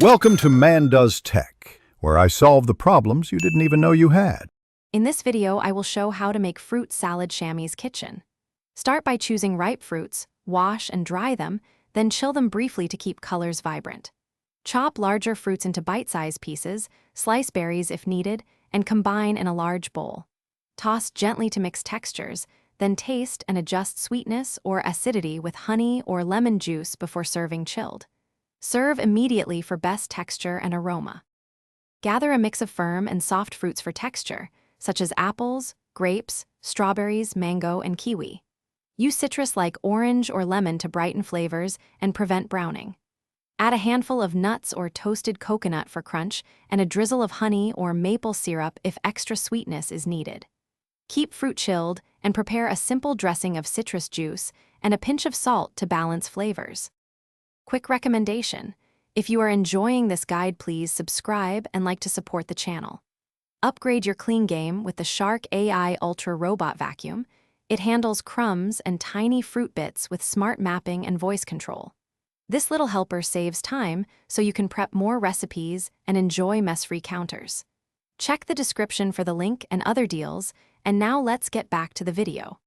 Welcome to Man Does Tech, where I solve the problems you didn't even know you had. In this video, I will show how to make fruit salad chamois kitchen. Start by choosing ripe fruits, wash and dry them, then chill them briefly to keep colors vibrant. Chop larger fruits into bite-sized pieces, slice berries if needed, and combine in a large bowl. Toss gently to mix textures, then taste and adjust sweetness or acidity with honey or lemon juice before serving chilled. Serve immediately for best texture and aroma. Gather a mix of firm and soft fruits for texture, such as apples, grapes, strawberries, mango, and kiwi. Use citrus like orange or lemon to brighten flavors and prevent browning. Add a handful of nuts or toasted coconut for crunch and a drizzle of honey or maple syrup if extra sweetness is needed. Keep fruit chilled and prepare a simple dressing of citrus juice and a pinch of salt to balance flavors. Quick recommendation: if you are enjoying this guide, please subscribe and like to support the channel. Upgrade your clean game with the Shark AI Ultra Robot Vacuum. It handles crumbs and tiny fruit bits with smart mapping and voice control. This little helper saves time so you can prep more recipes and enjoy mess-free counters. Check the description for the link and other deals, and now let's get back to the video.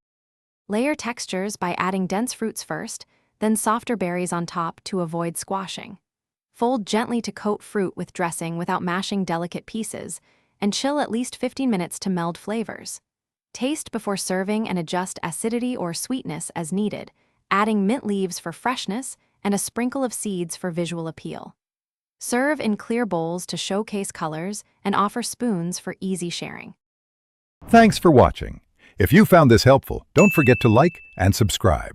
Layer textures by adding dense fruits first, then softer berries on top to avoid squashing. Fold gently to coat fruit with dressing without mashing delicate pieces, and chill at least 15 minutes to meld flavors. Taste before serving and adjust acidity or sweetness as needed, adding mint leaves for freshness and a sprinkle of seeds for visual appeal. Serve in clear bowls to showcase colors and offer spoons for easy sharing. Thanks for watching. If you found this helpful, don't forget to like and subscribe.